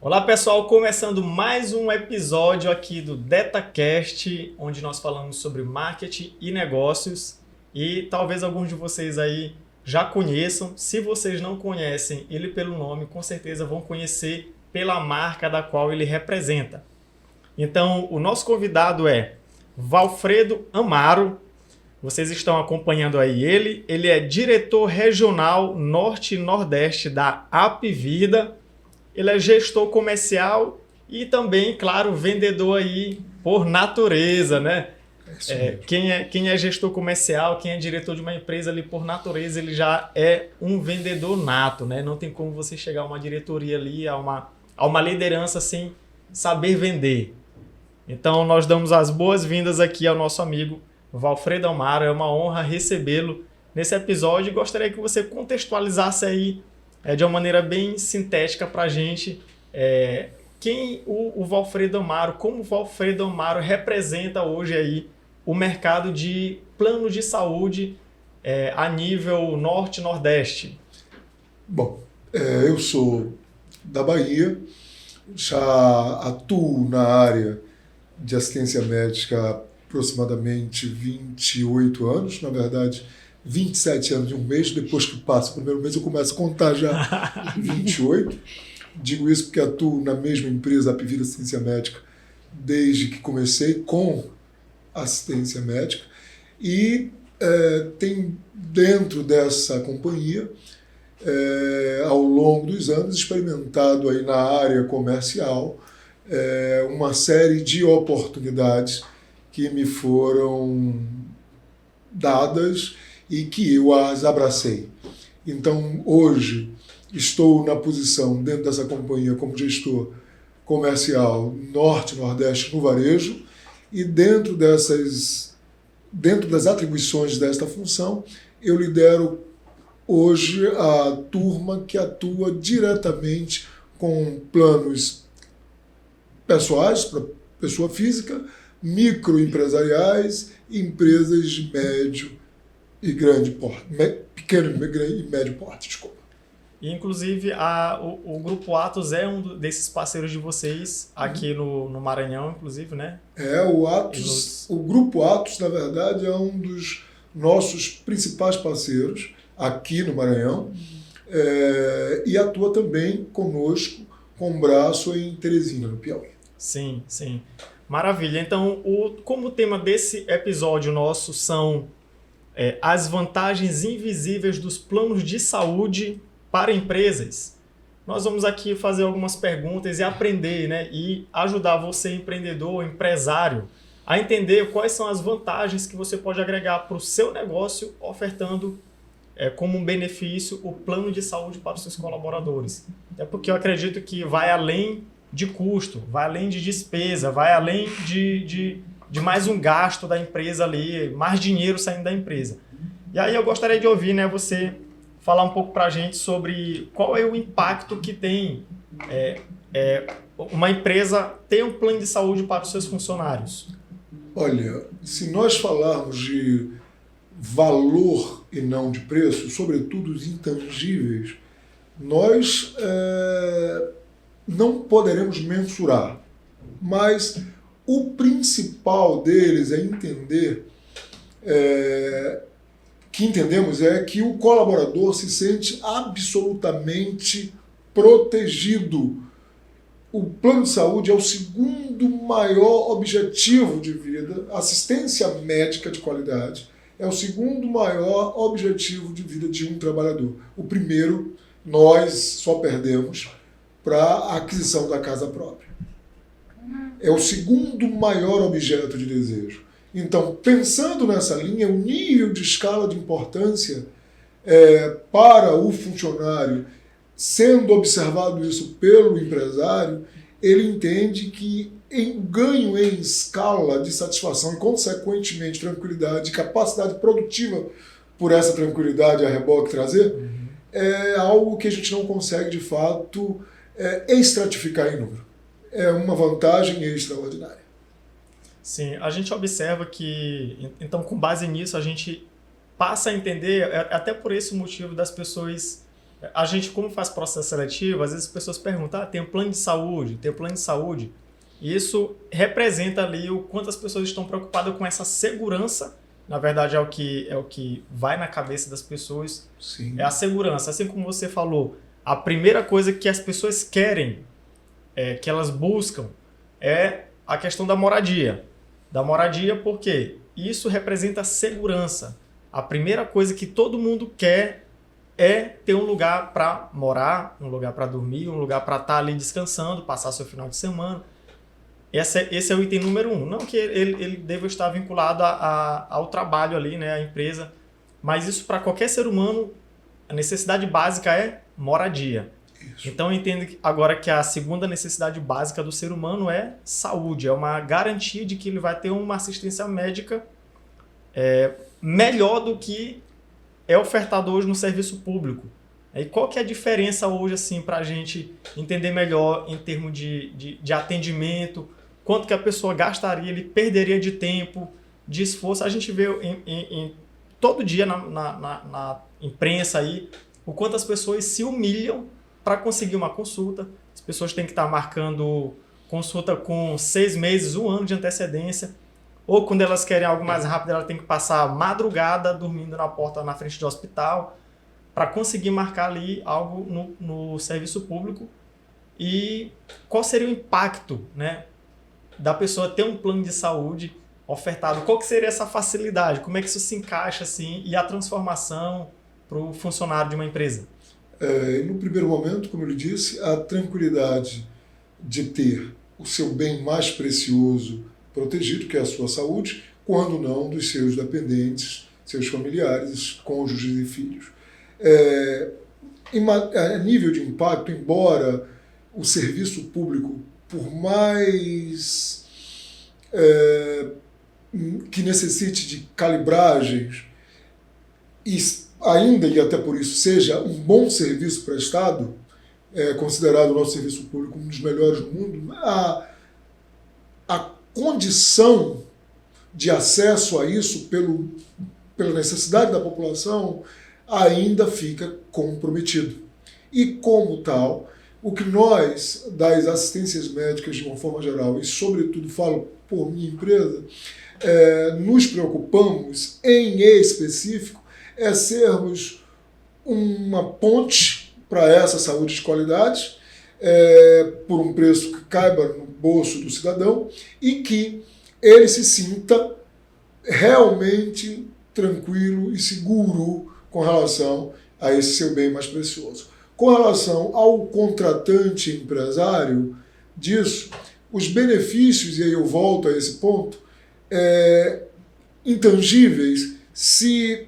Olá pessoal, começando mais um episódio aqui do DetaCast, onde nós falamos sobre marketing e negócios e talvez alguns de vocês aí já conheçam. Se vocês não conhecem ele pelo nome, com certeza vão conhecer pela marca da qual ele representa. Então, o nosso convidado é Valfredo Amaro. Vocês estão acompanhando aí ele é diretor regional Norte e Nordeste da Apvida. Ele é gestor comercial e também, claro, vendedor aí por natureza, né? Quem é gestor comercial, quem é diretor de uma empresa ali por natureza, ele já é um vendedor nato, né? Não tem como você chegar a uma diretoria ali, a uma liderança sem saber vender. Então, nós damos as boas-vindas aqui ao nosso amigo Valfredo Amaro. É uma honra recebê-lo nesse episódio e gostaria que você contextualizasse aí de uma maneira bem sintética para a gente quem o Valfredo Amaro, como o Valfredo Amaro representa hoje aí o mercado de plano de saúde a nível norte e nordeste. Bom, eu sou da Bahia, já atuo na área de assistência médica há aproximadamente 28 anos, na verdade 27 anos e um mês. Depois que passa o primeiro mês eu começo a contar já 28. Digo isso porque atuo na mesma empresa, a Apvida Assistência Médica, desde que comecei com assistência médica e tem dentro dessa companhia, ao longo dos anos, experimentado aí na área comercial uma série de oportunidades que me foram dadas e que eu as abracei. Então, hoje, estou na posição, dentro dessa companhia, como gestor comercial Norte e Nordeste no varejo, e dentro das atribuições desta função, eu lidero hoje a turma que atua diretamente com planos pessoais, para pessoa física, microempresariais, empresas de médio e grande porte, pequeno e médio porte, desculpa. E, inclusive, o Grupo Atos é um desses parceiros de vocês aqui no Maranhão, inclusive, né? O Grupo Atos, na verdade, é um dos nossos principais parceiros aqui no Maranhão e atua também conosco com braço em Teresina, no Piauí. Sim, sim. Maravilha. Então, como o tema desse episódio nosso são as vantagens invisíveis dos planos de saúde para empresas, nós vamos aqui fazer algumas perguntas e aprender, né, e ajudar você, empreendedor, empresário, a entender quais são as vantagens que você pode agregar para o seu negócio, ofertando como um benefício o plano de saúde para os seus colaboradores. É porque eu acredito que vai além de custo, vai além de despesa, vai além de mais um gasto da empresa ali, mais dinheiro saindo da empresa. E aí eu gostaria de ouvir, né, você falar um pouco para a gente sobre qual é o impacto que tem uma empresa ter um plano de saúde para os seus funcionários. Olha, se nós falarmos de valor e não de preço, sobretudo os intangíveis, nós não poderemos mensurar, mas o principal deles é entender que o colaborador se sente absolutamente protegido. O plano de saúde é o segundo maior objetivo de vida, assistência médica de qualidade é o segundo maior objetivo de vida de um trabalhador. O primeiro, nós só perdemos para a aquisição da casa própria. É o segundo maior objeto de desejo. Então, pensando nessa linha, o nível de escala de importância para o funcionário, sendo observado isso pelo empresário, ele entende que ganho em escala de satisfação e, consequentemente, tranquilidade e capacidade produtiva por essa tranquilidade a reboque trazer, é algo que a gente não consegue, de fato, estratificar em número. É uma vantagem extraordinária. Sim, a gente observa que, então, com base nisso, a gente passa a entender, até por esse motivo das pessoas A gente, como faz processo seletivo, às vezes as pessoas perguntam, tem um plano de saúde, tem um plano de saúde. E isso representa ali o quanto as pessoas estão preocupadas com essa segurança. Na verdade, é o que vai na cabeça das pessoas. Sim. É a segurança. Assim como você falou, a primeira coisa que as pessoas querem, que elas buscam, é a questão da moradia. Da moradia porque isso representa segurança. A primeira coisa que todo mundo quer é ter um lugar para morar, um lugar para dormir, um lugar para estar ali descansando, passar seu final de semana. Esse é o item número 1. Não que ele deva estar vinculado ao trabalho ali, né, à empresa, mas isso para qualquer ser humano, a necessidade básica é moradia. Isso. Então eu entendo agora que a segunda necessidade básica do ser humano é saúde, é uma garantia de que ele vai ter uma assistência médica melhor do que é ofertado hoje no serviço público. E qual que é a diferença hoje assim, para a gente entender melhor em termos de atendimento, quanto que a pessoa gastaria, ele perderia de tempo, de esforço. A gente vê todo dia na imprensa aí o quanto as pessoas se humilham para conseguir uma consulta. As pessoas têm que estar marcando consulta com 6 meses, 1 ano de antecedência. Ou quando elas querem algo mais rápido, ela tem que passar madrugada dormindo na porta na frente do hospital para conseguir marcar ali algo no serviço público. E qual seria o impacto, né, da pessoa ter um plano de saúde ofertado? Qual que seria essa facilidade? Como é que isso se encaixa assim, e a transformação para o funcionário de uma empresa? No primeiro momento, como eu lhe disse, a tranquilidade de ter o seu bem mais precioso protegido, que é a sua saúde, quando não dos seus dependentes, seus familiares, cônjuges e filhos. A nível de impacto, embora o serviço público, por mais que necessite de calibragens, e ainda e até por isso seja um bom serviço prestado, considerado o nosso serviço público um dos melhores do mundo, a condição de acesso a isso pela necessidade da população ainda fica comprometido. E como tal, o que nós, das assistências médicas de uma forma geral, e sobretudo falo por minha empresa, nos preocupamos em específico é sermos uma ponte para essa saúde de qualidade, por um preço que caiba no bolso do cidadão e que ele se sinta realmente tranquilo e seguro com relação a esse seu bem mais precioso. Com relação ao contratante empresário disso, os benefícios, e aí eu volto a esse ponto, intangíveis, se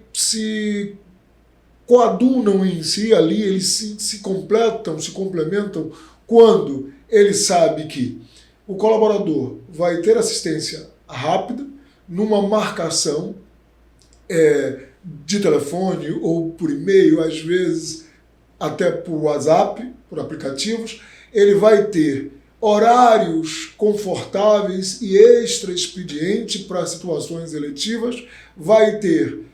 coadunam em si ali, eles se completam, se complementam quando ele sabe que o colaborador vai ter assistência rápida, numa marcação de telefone ou por e-mail, às vezes até por WhatsApp, por aplicativos, ele vai ter horários confortáveis e extra-expediente para situações eletivas, vai ter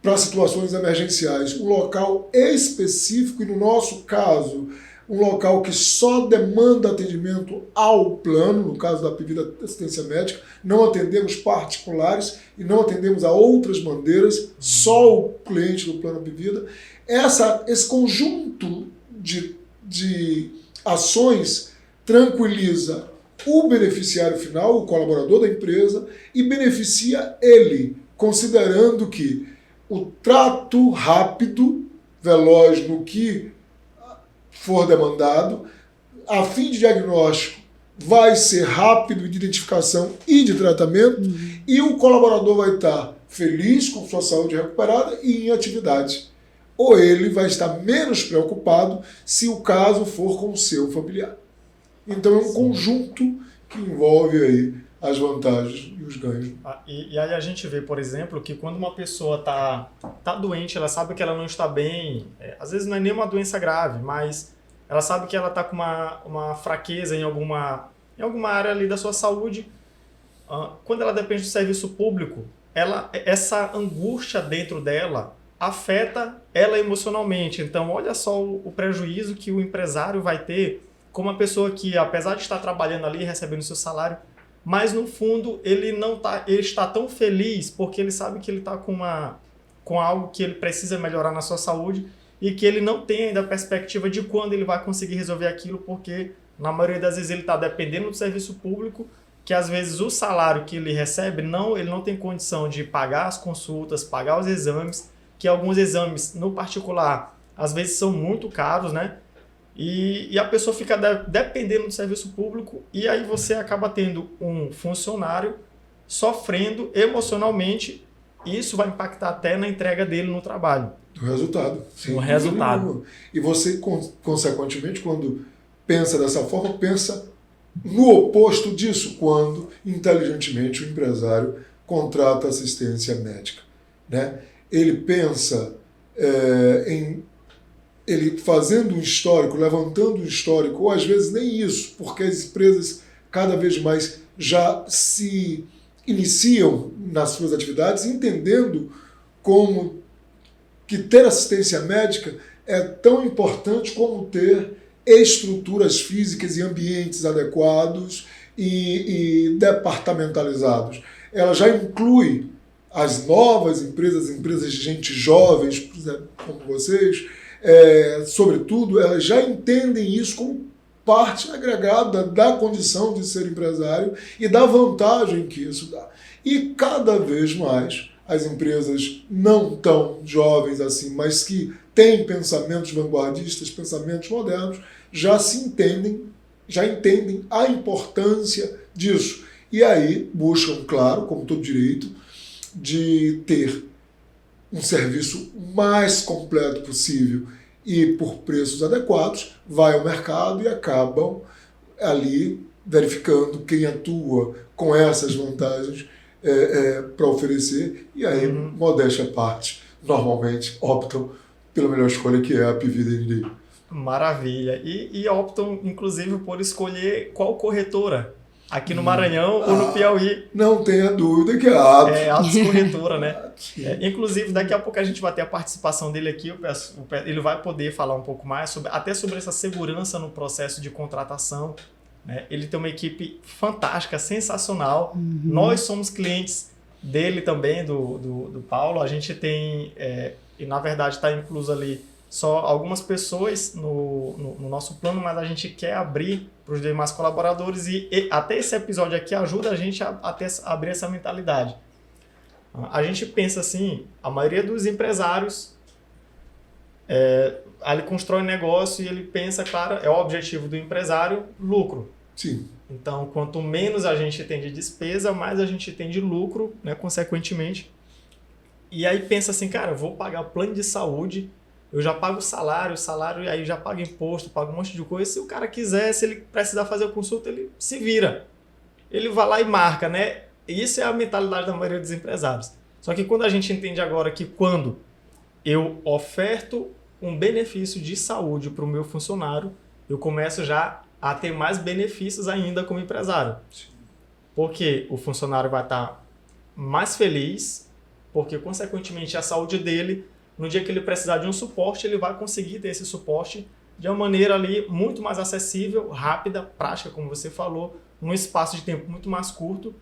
para situações emergenciais um local específico e, no nosso caso, um local que só demanda atendimento ao plano, no caso da Apvida Assistência Médica, não atendemos particulares e não atendemos a outras bandeiras, só o cliente do plano Apvida. Esse conjunto de ações tranquiliza o beneficiário final, o colaborador da empresa, e beneficia ele, considerando que o trato rápido, veloz no que for demandado, a fim de diagnóstico, vai ser rápido de identificação e de tratamento, e o colaborador vai estar feliz com sua saúde recuperada e em atividade. Ou ele vai estar menos preocupado se o caso for com o seu familiar. Então é um conjunto que envolve aí as vantagens e os ganhos. E aí a gente vê, por exemplo, que quando uma pessoa tá doente, ela sabe que ela não está bem, às vezes não é nem uma doença grave, mas ela sabe que ela está com uma fraqueza em alguma área ali da sua saúde. Quando ela depende do serviço público, essa angústia dentro dela afeta ela emocionalmente. Então, olha só o prejuízo que o empresário vai ter com uma pessoa que, apesar de estar trabalhando ali, recebendo seu salário, mas no fundo ele está tão feliz porque ele sabe que ele está com algo que ele precisa melhorar na sua saúde e que ele não tem ainda a perspectiva de quando ele vai conseguir resolver aquilo, porque na maioria das vezes ele está dependendo do serviço público, que às vezes o salário que ele recebe, ele não tem condição de pagar as consultas, pagar os exames, que alguns exames no particular às vezes são muito caros, né? E a pessoa fica dependendo do serviço público e aí você acaba tendo um funcionário sofrendo emocionalmente e isso vai impactar até na entrega dele no trabalho. Do resultado. No resultado. E você, consequentemente, quando pensa dessa forma, pensa no oposto disso, quando inteligentemente o empresário contrata assistência médica, né? Ele pensa ele fazendo um histórico, levantando um histórico, ou às vezes nem isso, porque as empresas cada vez mais já se iniciam nas suas atividades entendendo como que ter assistência médica é tão importante como ter estruturas físicas e ambientes adequados e departamentalizados. Ela já inclui as novas empresas de gente jovens, por exemplo, como vocês, sobretudo, elas já entendem isso como parte agregada da condição de ser empresário e da vantagem que isso dá. E cada vez mais as empresas não tão jovens assim, mas que têm pensamentos vanguardistas, pensamentos modernos, já entendem a importância disso. E aí buscam, claro, como todo direito, de ter um serviço mais completo possível e por preços adequados, vai ao mercado e acabam ali verificando quem atua com essas vantagens para oferecer, e aí, modéstia à parte, normalmente optam pela melhor escolha, que é a PVD. Maravilha. E optam, inclusive, por escolher qual corretora. Aqui no Maranhão ou no Piauí. Não tenha dúvida que é a Atos. É, Atos Corretora, né? Inclusive, daqui a pouco a gente vai ter a participação dele aqui. Ele vai poder falar um pouco mais até sobre essa segurança no processo de contratação. Né? Ele tem uma equipe fantástica, sensacional. Nós somos clientes dele também, do Paulo. A gente tem, e na verdade está incluso ali só algumas pessoas no nosso plano, mas a gente quer abrir para os demais colaboradores e até esse episódio aqui ajuda a gente a abrir essa mentalidade. A gente pensa assim, a maioria dos empresários ele constrói um negócio e ele pensa, claro, é o objetivo do empresário, lucro. Sim. Então, quanto menos a gente tem de despesa, mais a gente tem de lucro, né, consequentemente. E aí pensa assim, cara, eu vou pagar plano de saúde, eu já pago o salário, e aí já pago imposto, pago um monte de coisa. Se o cara quiser, se ele precisar fazer a consulta, ele se vira. Ele vai lá e marca, né? Isso é a mentalidade da maioria dos empresários. Só que quando a gente entende agora que quando eu oferto um benefício de saúde para o meu funcionário, eu começo já a ter mais benefícios ainda como empresário. Porque o funcionário vai estar mais feliz, porque consequentemente a saúde dele, no dia que ele precisar de um suporte, ele vai conseguir ter esse suporte de uma maneira ali muito mais acessível, rápida, prática, como você falou, num espaço de tempo muito mais curto.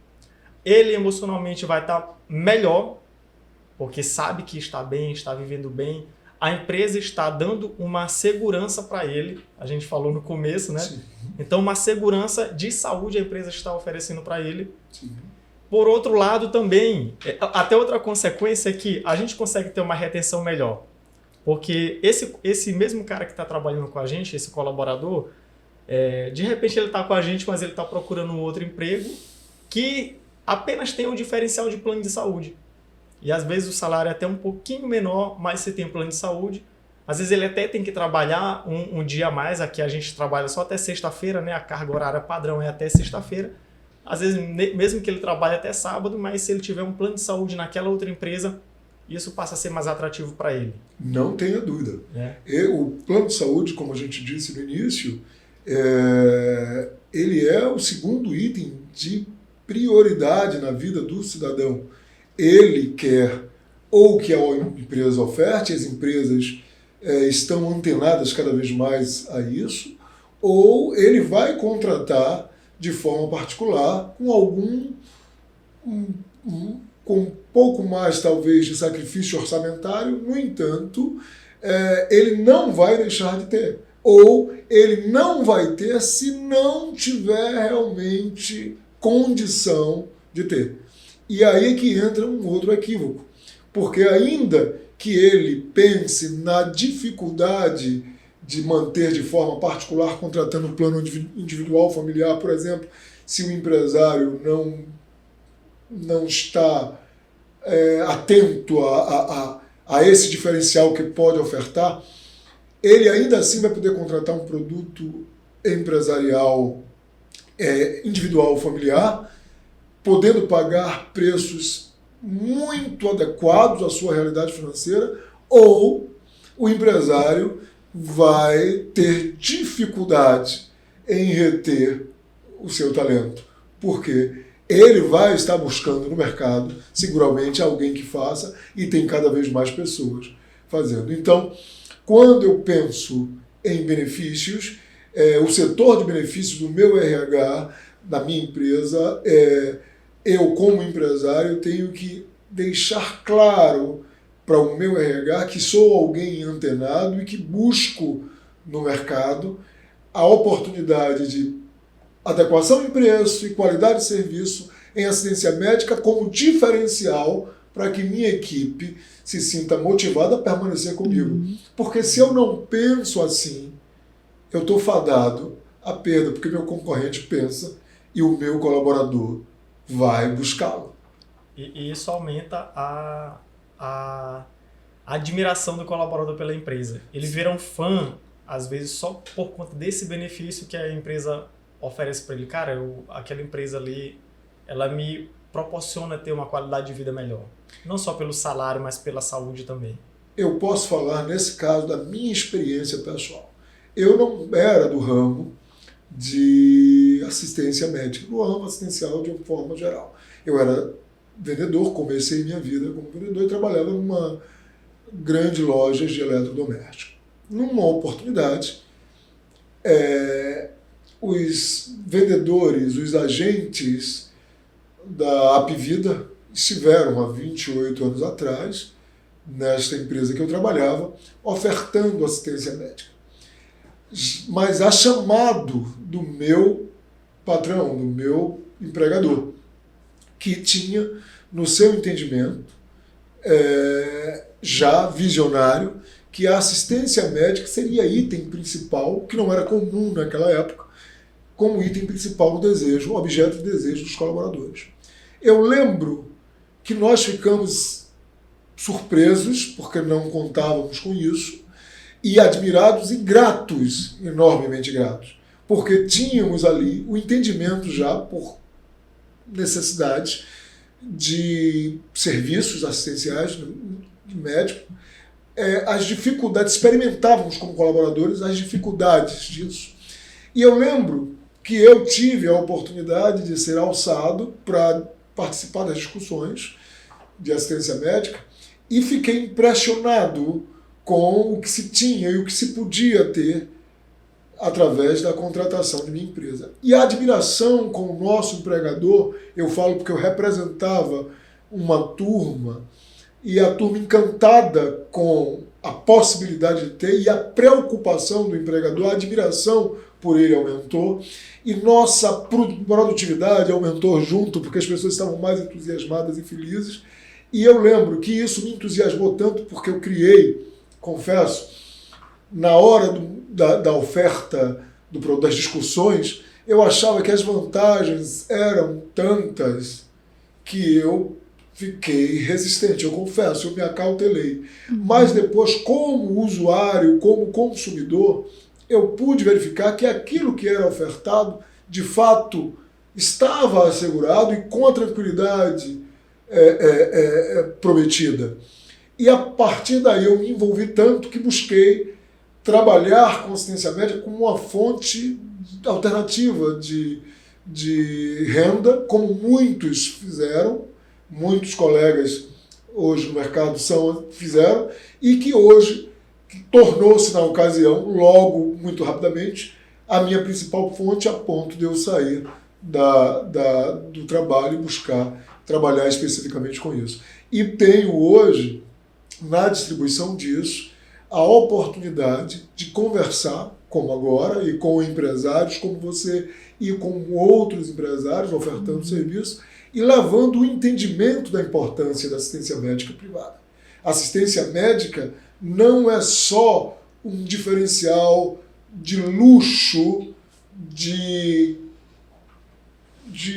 Ele emocionalmente vai estar melhor, porque sabe que está bem, está vivendo bem. A empresa está dando uma segurança para ele, a gente falou no começo, né? Sim. Então, uma segurança de saúde a empresa está oferecendo para ele. Sim. Por outro lado, também, até outra consequência é que a gente consegue ter uma retenção melhor. Porque esse mesmo cara que está trabalhando com a gente, esse colaborador, de repente ele está com a gente, mas ele está procurando um outro emprego que apenas tem um diferencial de plano de saúde. E às vezes o salário é até um pouquinho menor, mas você tem plano de saúde. Às vezes ele até tem que trabalhar um dia a mais. Aqui a gente trabalha só até sexta-feira, né? A carga horária padrão é até sexta-feira. Às vezes, mesmo que ele trabalhe até sábado, mas se ele tiver um plano de saúde naquela outra empresa, isso passa a ser mais atrativo para ele. Não tenha dúvida. O plano de saúde, como a gente disse no início, ele é o segundo item de prioridade na vida do cidadão. Ele quer ou que a empresa oferte, as empresas estão antenadas cada vez mais a isso, ou ele vai contratar de forma particular com com um pouco mais, talvez, de sacrifício orçamentário. No entanto, ele não vai deixar de ter. Ou ele não vai ter se não tiver realmente condição de ter. E aí é que entra um outro equívoco. Porque ainda que ele pense na dificuldade de manter de forma particular, contratando um plano individual familiar, por exemplo, se o empresário não está atento a esse diferencial que pode ofertar, ele ainda assim vai poder contratar um produto empresarial individual familiar, podendo pagar preços muito adequados à sua realidade financeira, ou o empresário vai ter dificuldade em reter o seu talento, porque ele vai estar buscando no mercado, seguramente, alguém que faça, e tem cada vez mais pessoas fazendo. Então, quando eu penso em benefícios, o setor de benefícios do meu RH, da minha empresa, eu, como empresário, tenho que deixar claro para o meu RH que sou alguém antenado e que busco no mercado a oportunidade de adequação de preço e qualidade de serviço em assistência médica como diferencial para que minha equipe se sinta motivada a permanecer comigo. Porque se eu não penso assim, eu estou fadado à perda, porque meu concorrente pensa e o meu colaborador vai buscá-lo. E isso aumenta a admiração do colaborador pela empresa. Ele vira um fã, às vezes, só por conta desse benefício que a empresa oferece para ele. Cara, aquela empresa ali, ela me proporciona ter uma qualidade de vida melhor. Não só pelo salário, mas pela saúde também. Eu posso falar, nesse caso, da minha experiência pessoal. Eu não era do ramo de assistência médica, do ramo assistencial de uma forma geral. Eu era vendedor, comecei minha vida como vendedor e trabalhava numa grande loja de eletrodoméstico. Numa oportunidade, os vendedores, os agentes da Apvida estiveram há 28 anos atrás, nesta empresa que eu trabalhava, ofertando assistência médica. Mas a chamado do meu patrão, do meu empregador, que tinha, no seu entendimento, já visionário, que a assistência médica seria item principal, que não era comum naquela época, como item principal do desejo, objeto de desejo dos colaboradores. Eu lembro que nós ficamos surpresos, porque não contávamos com isso, e admirados e gratos, enormemente gratos, porque tínhamos ali o entendimento já, por necessidades de serviços assistenciais de médico, as dificuldades, experimentávamos como colaboradores as dificuldades disso. E eu lembro que eu tive a oportunidade de ser alçado para participar das discussões de assistência médica e fiquei impressionado com o que se tinha e o que se podia ter através da contratação de minha empresa. E a admiração com o nosso empregador, eu falo porque eu representava uma turma, e a turma encantada com a possibilidade de ter, e a preocupação do empregador, a admiração por ele aumentou, e nossa produtividade aumentou junto, porque as pessoas estavam mais entusiasmadas e felizes. E eu lembro que isso me entusiasmou tanto porque eu criei, confesso, na hora da oferta das discussões, eu achava que as vantagens eram tantas que eu fiquei resistente, eu confesso, eu me acautelei. Mas depois, como usuário, como consumidor, eu pude verificar que aquilo que era ofertado, de fato, estava assegurado e com a tranquilidade prometida. E a partir daí eu me envolvi tanto que busquei trabalhar com assistência médica como uma fonte alternativa de renda, como muitos fizeram, muitos colegas hoje no mercado fizeram, e que hoje tornou-se, na ocasião, logo, muito rapidamente, a minha principal fonte, a ponto de eu sair do trabalho e buscar trabalhar especificamente com isso. E tenho hoje, na distribuição disso, a oportunidade de conversar, como agora, e com empresários como você, e com outros empresários ofertando serviço, e levando o entendimento da importância da assistência médica privada. A assistência médica não é só um diferencial de luxo, de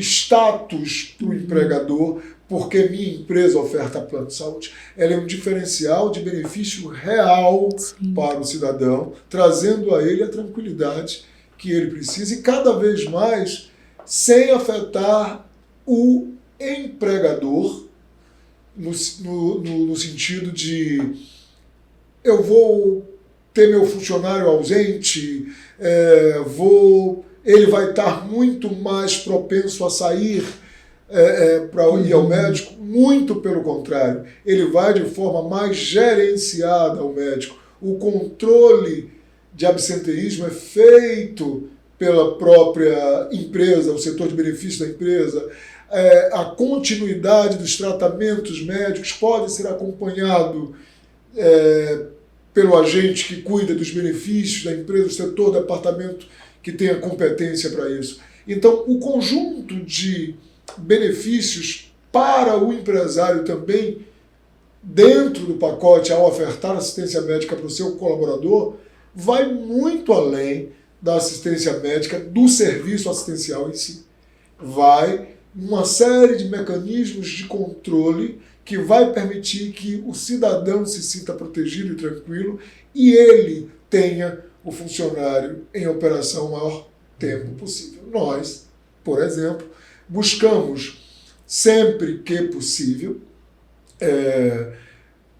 status para o empregador, porque minha empresa oferta plano de saúde. Ela é um diferencial de benefício real para o cidadão, trazendo a ele a tranquilidade que ele precisa e cada vez mais sem afetar o empregador no sentido de eu vou ter meu funcionário ausente, ele vai estar muito mais propenso a sair para ir ao médico, muito pelo contrário, ele vai de forma mais gerenciada ao médico. O controle de absenteísmo é feito pela própria empresa, o setor de benefícios da empresa. A continuidade dos tratamentos médicos pode ser acompanhado pelo agente que cuida dos benefícios da empresa, o setor, do departamento que tem a competência para isso. Então, o conjunto de benefícios para o empresário também, dentro do pacote, ao ofertar assistência médica para o seu colaborador, vai muito além da assistência médica, do serviço assistencial em si. Vai uma série de mecanismos de controle que vai permitir que o cidadão se sinta protegido e tranquilo e ele tenha o funcionário em operação o maior tempo possível. Nós, por exemplo, buscamos sempre que possível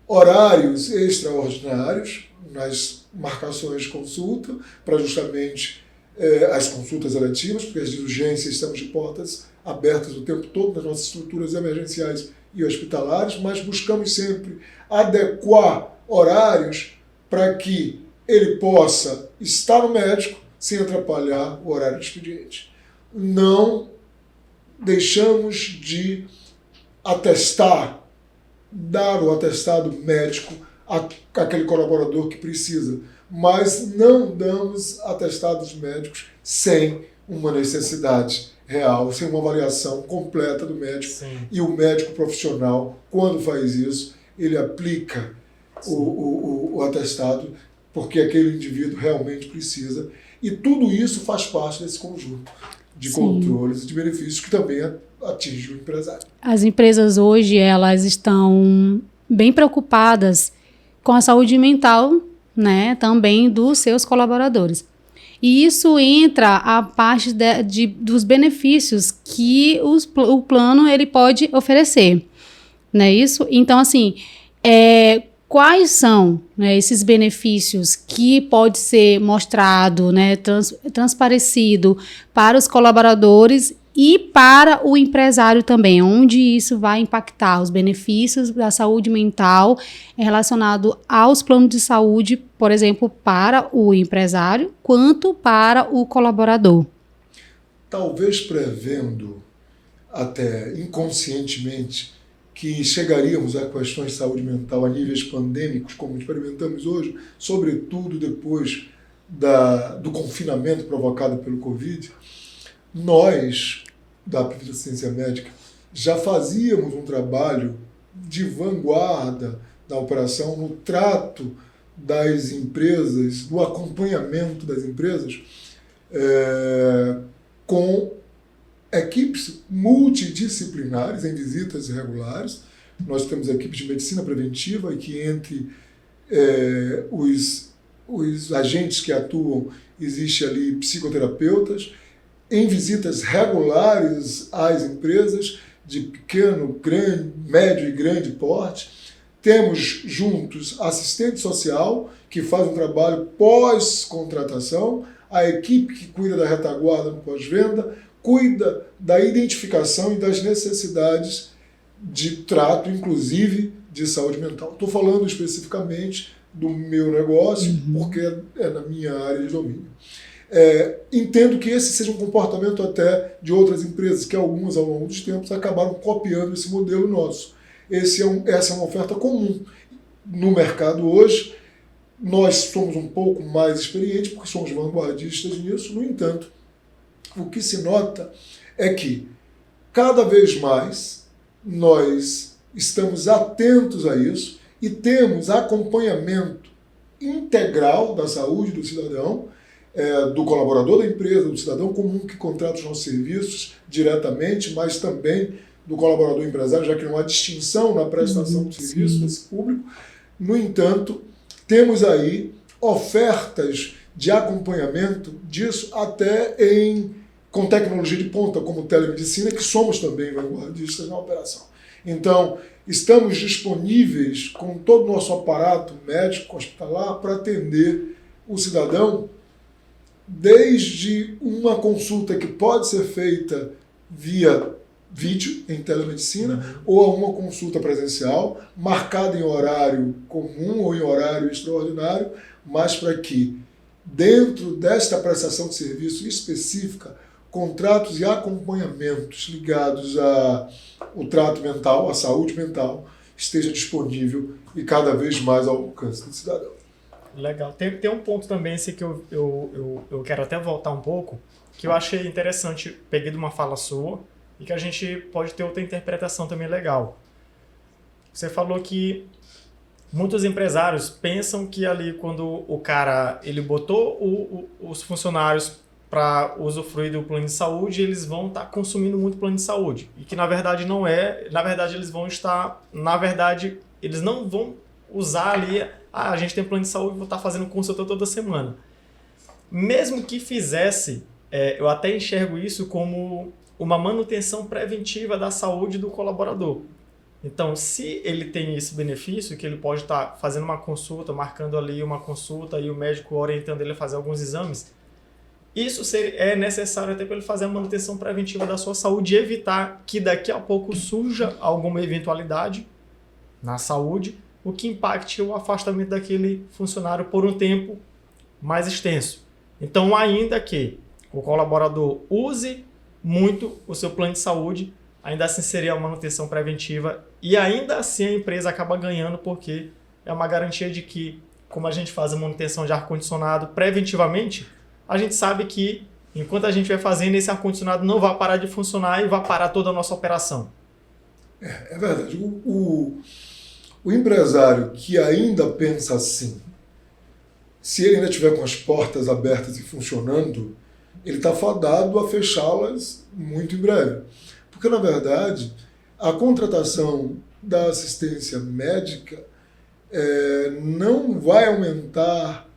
horários extraordinários nas marcações de consulta, para justamente as consultas eletivas, porque as de urgência estamos de portas abertas o tempo todo nas nossas estruturas emergenciais e hospitalares, mas buscamos sempre adequar horários para que ele possa estar no médico sem atrapalhar o horário de expediente. Não deixamos de atestar, dar o atestado médico àquele colaborador que precisa, mas não damos atestados médicos sem uma necessidade real, sem uma avaliação completa do médico. Sim. E o médico profissional, quando faz isso, ele aplica o atestado porque aquele indivíduo realmente precisa. E tudo isso faz parte desse conjunto de controles e de benefícios que também atinge o empresário. As empresas hoje, elas estão bem preocupadas com a saúde mental, né, também dos seus colaboradores. E isso entra a parte dos benefícios que o plano ele pode oferecer, né, isso? Então, assim, quais são, né, esses benefícios que pode ser mostrado, né, transparecido para os colaboradores e para o empresário também, onde isso vai impactar os benefícios da saúde mental relacionado aos planos de saúde, por exemplo, para o empresário, quanto para o colaborador. Talvez prevendo, até inconscientemente, que chegaríamos a questões de saúde mental a níveis pandêmicos, como experimentamos hoje, sobretudo depois do confinamento provocado pelo Covid, nós, da Assistência Médica, já fazíamos um trabalho de vanguarda da operação no trato das empresas, no acompanhamento das empresas, com equipes multidisciplinares em visitas regulares. Nós temos equipes de medicina preventiva e que entre os agentes que atuam existe ali psicoterapeutas, em visitas regulares às empresas de pequeno, grande, médio e grande porte. Temos juntos assistente social, que faz um trabalho pós-contratação, a equipe que cuida da retaguarda no pós-venda, cuida da identificação e das necessidades de trato, inclusive de saúde mental. Estou falando especificamente do meu negócio, porque é na minha área de domínio. Entendo que esse seja um comportamento até de outras empresas, que algumas, ao longo dos tempos, acabaram copiando esse modelo nosso. Essa é uma oferta comum no mercado hoje. Nós somos um pouco mais experientes, porque somos vanguardistas nisso. No entanto, o que se nota é que, cada vez mais, nós estamos atentos a isso e temos acompanhamento integral da saúde do cidadão, do colaborador da empresa, do cidadão comum que contrata os nossos serviços diretamente, mas também do colaborador empresário, já que não há distinção na prestação de serviço desse público. No entanto, temos aí ofertas de acompanhamento disso até com tecnologia de ponta, como telemedicina, que somos também vanguardistas na operação. Então, estamos disponíveis com todo o nosso aparato médico, hospitalar, para atender o cidadão, desde uma consulta que pode ser feita via vídeo, em telemedicina, ou a uma consulta presencial, marcada em horário comum ou em horário extraordinário, mas para que, dentro desta prestação de serviço específica, contratos e acompanhamentos ligados ao trato mental, à saúde mental, esteja disponível e cada vez mais ao alcance do cidadão. Legal. Tem um ponto também esse que eu quero até voltar um pouco, que eu achei interessante, peguei de uma fala sua, e que a gente pode ter outra interpretação também legal. Você falou que muitos empresários pensam que ali quando o cara ele botou os funcionários para usufruir do plano de saúde, eles vão estar consumindo muito plano de saúde. E que na verdade não é, na verdade eles não vão usar ali, a gente tem plano de saúde, vou estar fazendo consulta toda semana. Mesmo que fizesse, eu até enxergo isso como uma manutenção preventiva da saúde do colaborador. Então, se ele tem esse benefício, que ele pode estar fazendo uma consulta, marcando ali uma consulta e o médico orientando ele a fazer alguns exames, isso é necessário até para ele fazer a manutenção preventiva da sua saúde e evitar que daqui a pouco surja alguma eventualidade na saúde, o que impacte o afastamento daquele funcionário por um tempo mais extenso. Então, ainda que o colaborador use muito o seu plano de saúde, ainda assim seria uma manutenção preventiva e ainda assim a empresa acaba ganhando porque é uma garantia de que, como a gente faz a manutenção de ar-condicionado preventivamente, a gente sabe que enquanto a gente vai fazendo, esse ar-condicionado não vai parar de funcionar e vai parar toda a nossa operação. É verdade. O empresário que ainda pensa assim, se ele ainda estiver com as portas abertas e funcionando, ele está fadado a fechá-las muito em breve. Porque, na verdade, a contratação da assistência médica não vai aumentar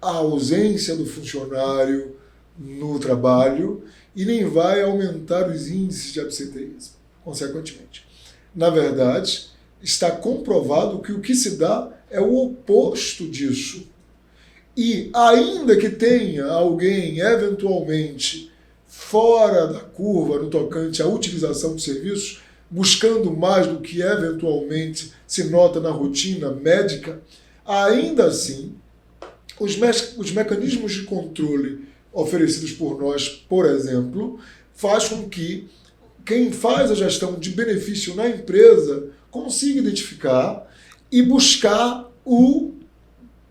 a ausência do funcionário no trabalho e nem vai aumentar os índices de absenteísmo, consequentemente. Na verdade, está comprovado que o que se dá é o oposto disso. E ainda que tenha alguém, eventualmente, fora da curva no tocante à utilização de serviços, buscando mais do que eventualmente se nota na rotina médica, ainda assim, os mecanismos de controle oferecidos por nós, por exemplo, faz com que quem faz a gestão de benefício na empresa consiga identificar e buscar o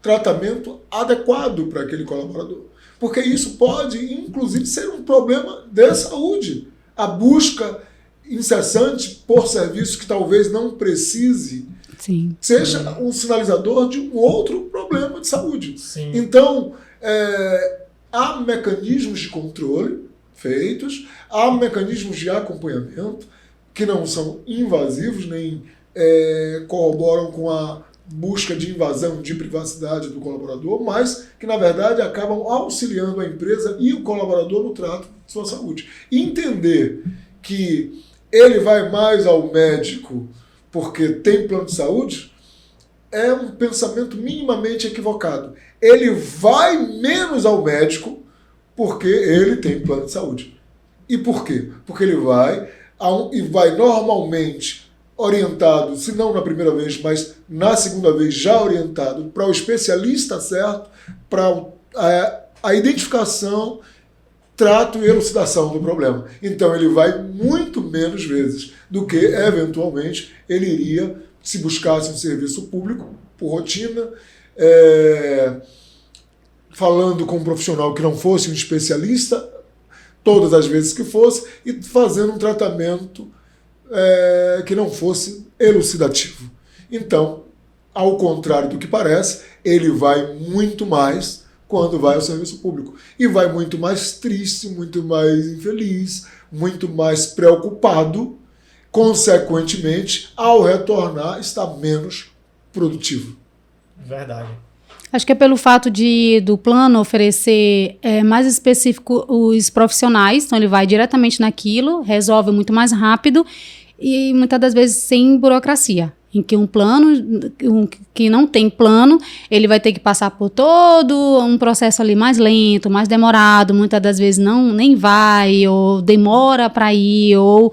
tratamento adequado para aquele colaborador. Porque isso pode, inclusive, ser um problema de saúde. A busca incessante por serviços que talvez não precise seja um sinalizador de um outro problema de saúde. Sim. Então, há mecanismos de controle feitos, há mecanismos de acompanhamento que não são invasivos, nem corroboram com a busca de invasão de privacidade do colaborador, mas que, na verdade, acabam auxiliando a empresa e o colaborador no trato de sua saúde. E entender que ele vai mais ao médico porque tem plano de saúde é um pensamento minimamente equivocado. Ele vai menos ao médico porque ele tem plano de saúde. E por quê? Porque ele vai e vai normalmente orientado, se não na primeira vez, mas na segunda vez já orientado para o especialista certo, para a identificação, trato e elucidação do problema. Então ele vai muito menos vezes do que, eventualmente, ele iria se buscasse um serviço público, por rotina, falando com um profissional que não fosse um especialista, todas as vezes que fosse, e fazendo um tratamento que não fosse elucidativo. Então, ao contrário do que parece, ele vai muito mais quando vai ao serviço público. E vai muito mais triste, muito mais infeliz, muito mais preocupado, consequentemente, ao retornar, está menos produtivo. Verdade. Acho que é pelo fato do plano oferecer mais específico os profissionais, então ele vai diretamente naquilo, resolve muito mais rápido e muitas das vezes sem burocracia. Em que um que não tem plano, ele vai ter que passar por todo um processo ali mais lento, mais demorado, muitas das vezes nem vai, ou demora para ir, ou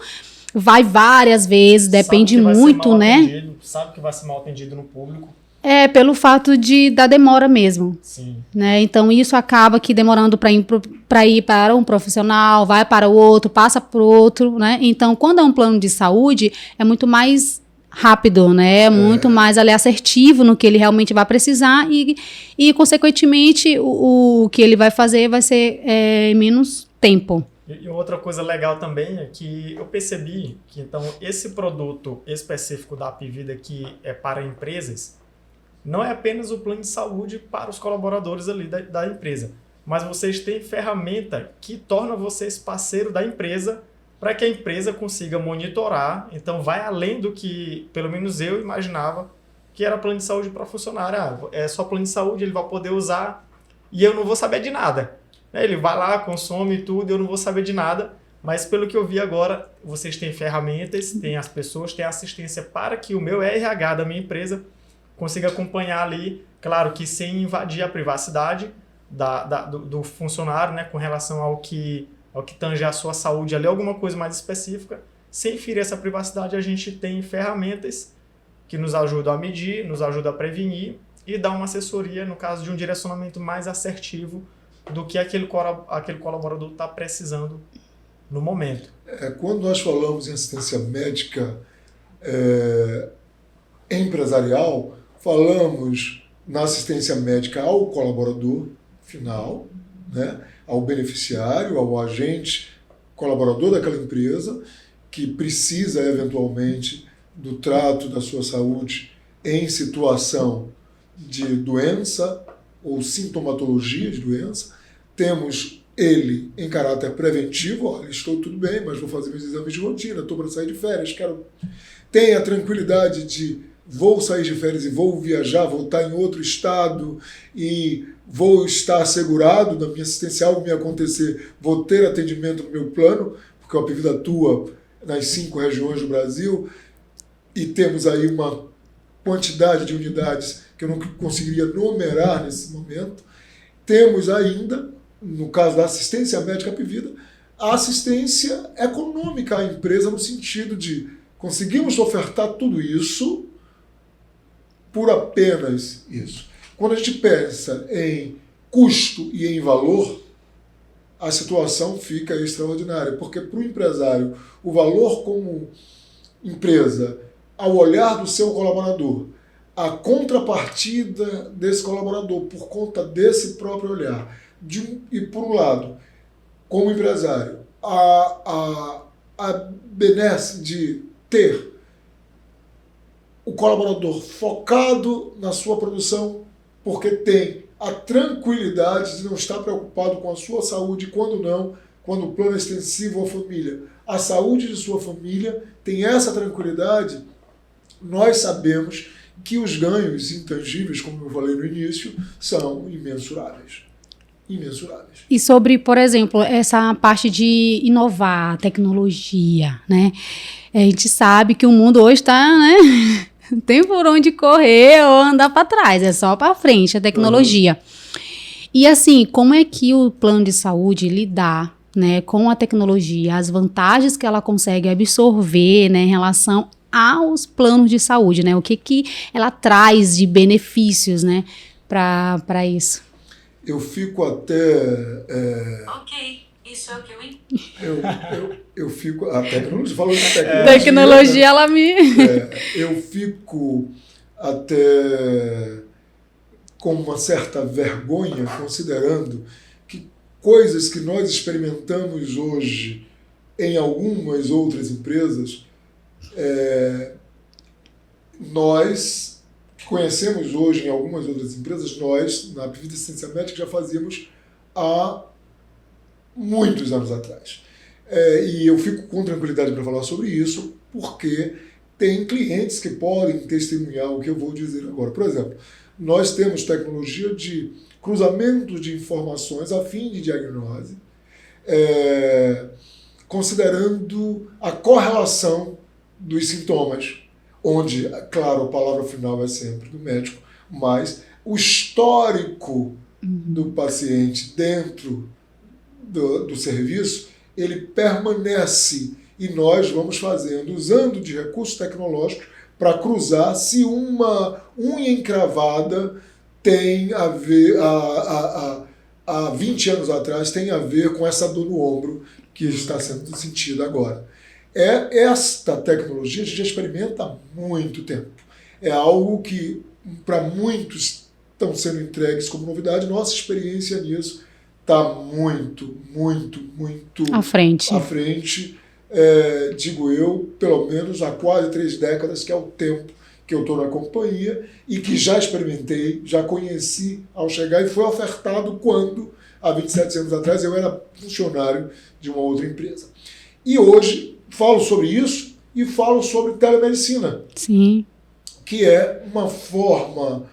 vai várias vezes, depende muito, né? Sabe que vai ser mal atendido no público. Pelo fato da demora mesmo. Sim. Né? Então, isso acaba que demorando para ir para um profissional, vai para o outro, passa para o outro, né? Então, quando é um plano de saúde, é muito mais rápido, né? Muito mais ali assertivo no que ele realmente vai precisar e consequentemente, o que ele vai fazer vai ser em menos tempo. E outra coisa legal também é que eu percebi que, então, esse produto específico da Apvida que é para empresas, não é apenas o plano de saúde para os colaboradores ali da empresa, mas vocês têm ferramenta que torna vocês parceiro da empresa para que a empresa consiga monitorar. Então vai além do que, pelo menos eu imaginava, que era plano de saúde para funcionário. É só plano de saúde, ele vai poder usar e eu não vou saber de nada. Ele vai lá, consome tudo, eu não vou saber de nada. Mas pelo que eu vi agora, vocês têm ferramentas, têm as pessoas, têm assistência para que o meu RH da minha empresa consiga acompanhar ali, claro que sem invadir a privacidade do funcionário, né, com relação ao que tange a sua saúde ali, alguma coisa mais específica. Sem ferir essa privacidade, a gente tem ferramentas que nos ajudam a medir, nos ajudam a prevenir e dar uma assessoria, no caso de um direcionamento mais assertivo do que aquele colaborador está precisando no momento. Quando nós falamos em assistência médica empresarial, falamos na assistência médica ao colaborador final, né, ao beneficiário, ao agente colaborador daquela empresa, que precisa, eventualmente, do trato da sua saúde em situação de doença ou sintomatologia de doença. Temos ele em caráter preventivo, olha, estou tudo bem, mas vou fazer meus exames de rotina, estou para sair de férias, tem a tranquilidade de vou sair de férias e vou viajar, vou estar em outro estado e vou estar assegurado da minha assistência, algo me acontecer, vou ter atendimento no meu plano, porque a Apvida atua nas 5 regiões do Brasil e temos aí uma quantidade de unidades que eu não conseguiria numerar nesse momento. Temos ainda, no caso da assistência médica Apvida, a assistência econômica à empresa no sentido de conseguimos ofertar tudo isso por apenas isso. Quando a gente pensa em custo e em valor, a situação fica extraordinária, porque para o empresário, o valor como empresa, ao olhar do seu colaborador, a contrapartida desse colaborador por conta desse próprio olhar, e por um lado, como empresário, a benesse de ter o colaborador focado na sua produção, porque tem a tranquilidade de não estar preocupado com a sua saúde, quando o plano é extensivo à família, a saúde de sua família tem essa tranquilidade, nós sabemos que os ganhos intangíveis, como eu falei no início, são imensuráveis. Imensuráveis. E sobre, por exemplo, essa parte de inovar, tecnologia, né? A gente sabe que o mundo hoje está, né? Não tem por onde correr ou andar para trás, é só para frente a tecnologia. E assim, como é que o plano de saúde lidar, né, com a tecnologia, as vantagens que ela consegue absorver, né, em relação aos planos de saúde, né? O que ela traz de benefícios, né, para isso? Eu fico até... Ok, isso é o que eu entendo. eu fico... A tecnologia, falando de tecnologia... Tecnologia, ela me... eu fico até com uma certa vergonha, considerando que coisas que nós experimentamos hoje em algumas outras empresas, nós que conhecemos hoje em algumas outras empresas, nós, na Apivida Assistência Médica, já fazíamos há muitos anos atrás. E eu fico com tranquilidade para falar sobre isso, porque tem clientes que podem testemunhar o que eu vou dizer agora. Por exemplo, nós temos tecnologia de cruzamento de informações a fim de diagnose, considerando a correlação dos sintomas, onde, claro, a palavra final é sempre do médico, mas o histórico do paciente dentro do serviço, ele permanece e nós vamos fazendo, usando de recursos tecnológicos para cruzar se uma unha encravada tem a ver, há 20 anos atrás, tem a ver com essa dor no ombro que está sendo sentida agora. Esta tecnologia a gente já experimenta há muito tempo. É algo que, para muitos, estão sendo entregues como novidade. Nossa experiência nisso está muito à frente. Digo eu, pelo menos há quase 3 décadas, que é o tempo que eu estou na companhia e que já experimentei, já conheci ao chegar e foi ofertado quando, há 27 anos atrás, eu era funcionário de uma outra empresa. E hoje falo sobre isso e falo sobre telemedicina. Sim. Que é uma forma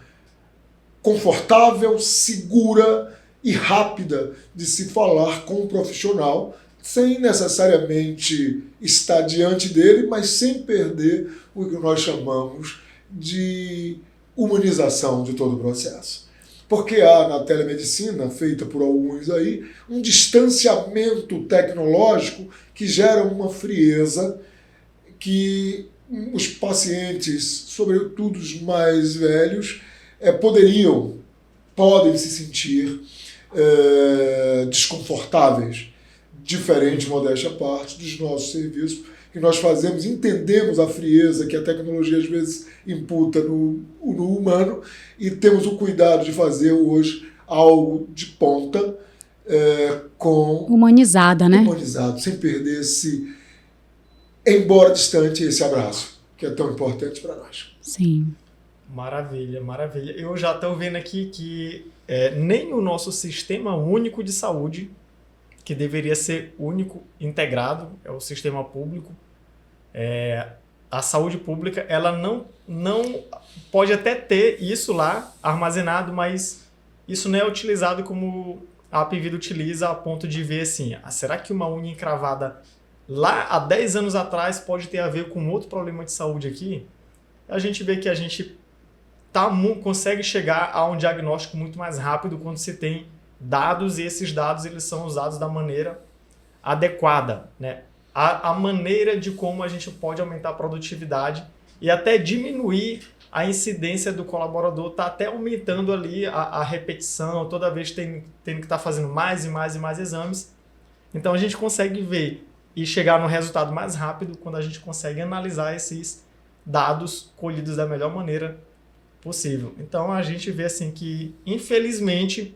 confortável, segura e rápida de se falar com um profissional, sem necessariamente estar diante dele, mas sem perder o que nós chamamos de humanização de todo o processo. Porque há na telemedicina, feita por alguns aí, um distanciamento tecnológico que gera uma frieza que os pacientes, sobretudo os mais velhos, podem se sentir desconfortáveis, diferente, modéstia à parte, dos nossos serviços que nós fazemos, entendemos a frieza que a tecnologia às vezes imputa no humano e temos o cuidado de fazer hoje algo de ponta, humanizada, né? Humanizado, sem perder embora distante, esse abraço, que é tão importante para nós. Sim. Maravilha, maravilha. Eu já estou vendo aqui que nem o nosso sistema único de saúde, que deveria ser único, integrado, é o sistema público, a saúde pública, ela não pode até ter isso lá armazenado, mas isso não é utilizado como a Apivida utiliza, a ponto de ver assim, será que uma unha encravada lá há 10 anos atrás pode ter a ver com outro problema de saúde aqui? A gente vê que a gente consegue chegar a um diagnóstico muito mais rápido quando se tem dados, e esses dados eles são usados da maneira adequada, né? A maneira de como a gente pode aumentar a produtividade e até diminuir a incidência do colaborador, está até aumentando ali a repetição, toda vez tendo que estar fazendo mais e mais e mais exames. Então a gente consegue ver e chegar no resultado mais rápido quando a gente consegue analisar esses dados colhidos da melhor maneira possível. Então a gente vê assim que, infelizmente,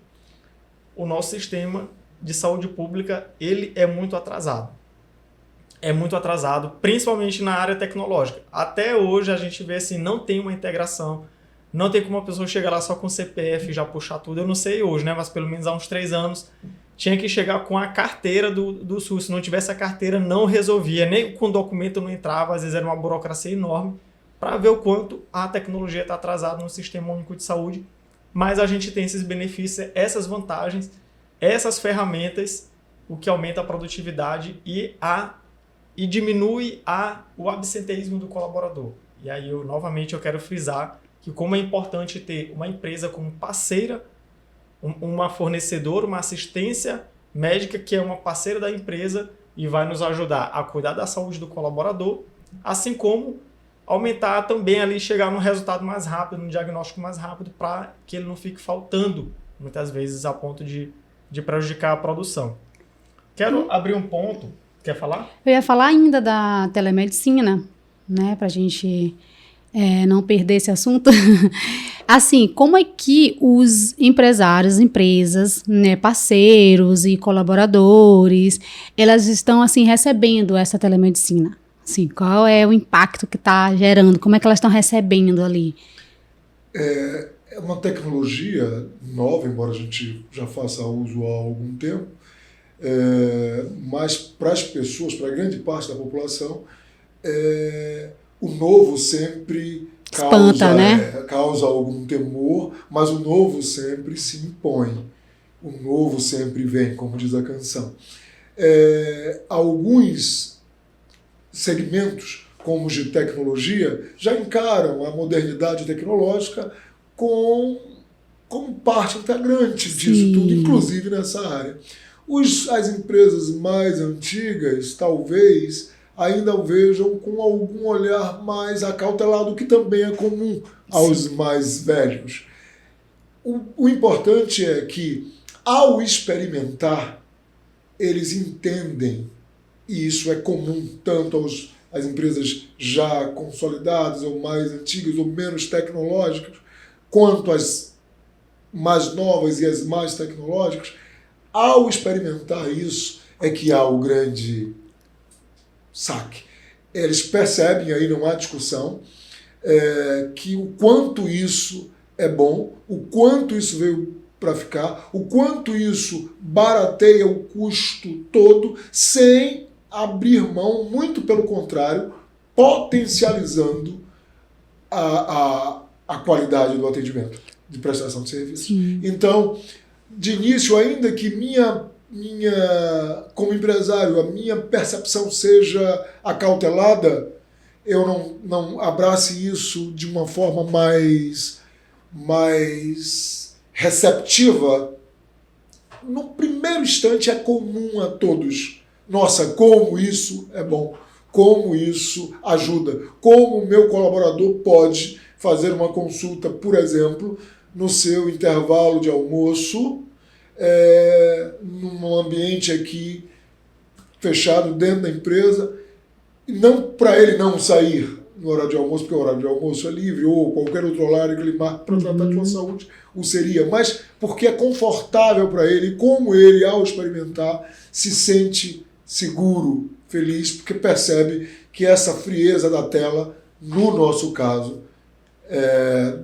o nosso sistema de saúde pública ele é muito atrasado. É muito atrasado, principalmente na área tecnológica. Até hoje a gente vê assim, não tem uma integração, não tem como uma pessoa chegar lá só com CPF e já puxar tudo. Eu não sei hoje, né? Mas pelo menos há uns 3 anos tinha que chegar com a carteira do SUS. Se não tivesse a carteira, não resolvia. Nem com o documento não entrava, às vezes era uma burocracia enorme, para ver o quanto a tecnologia está atrasada no Sistema Único de Saúde. Mas a gente tem esses benefícios, essas vantagens, essas ferramentas, o que aumenta a produtividade e diminui o absenteísmo do colaborador. E aí, novamente, eu quero frisar que como é importante ter uma empresa como parceira, uma fornecedora, uma assistência médica que é uma parceira da empresa e vai nos ajudar a cuidar da saúde do colaborador, assim como aumentar também ali, chegar num resultado mais rápido, num diagnóstico mais rápido, para que ele não fique faltando, muitas vezes, a ponto de prejudicar a produção. Quero abrir um ponto. Quer falar? Eu ia falar ainda da telemedicina, né, para a gente não perder esse assunto. Assim, como é que os empresários, empresas, né, parceiros e colaboradores, elas estão assim recebendo essa telemedicina? Assim, qual é o impacto que está gerando? Como é que elas estão recebendo ali? É uma tecnologia nova, embora a gente já faça uso há algum tempo, mas para as pessoas, para a grande parte da população, o novo sempre espanta, né? Causa algum temor, mas o novo sempre se impõe. O novo sempre vem, como diz a canção. Alguns segmentos, como os de tecnologia, já encaram a modernidade tecnológica como parte integrante disso tudo, inclusive nessa área. As empresas mais antigas, talvez, ainda o vejam com algum olhar mais acautelado, que também é comum aos mais velhos. O importante é que, ao experimentar, eles entendem, e isso é comum tanto às empresas já consolidadas, ou mais antigas, ou menos tecnológicas, quanto às mais novas e as mais tecnológicas. Ao experimentar isso, é que há o grande saque. Eles percebem, aí não há discussão, que o quanto isso é bom, o quanto isso veio para ficar, o quanto isso barateia o custo todo, sem abrir mão, muito pelo contrário, potencializando a qualidade do atendimento, de prestação de serviço. Sim. Então, de início, ainda que como empresário, a minha percepção seja acautelada, eu não abrace isso de uma forma mais receptiva. No primeiro instante é comum a todos. Nossa, como isso é bom, como isso ajuda, como o meu colaborador pode fazer uma consulta, por exemplo, no seu intervalo de almoço, num ambiente aqui fechado dentro da empresa, não para ele não sair no horário de almoço, porque o horário de almoço é livre, ou qualquer outro horário que ele marque para tratar de sua saúde, o seria, mas porque é confortável para ele, e como ele, ao experimentar, se sente seguro, feliz, porque percebe que essa frieza da tela, no nosso caso,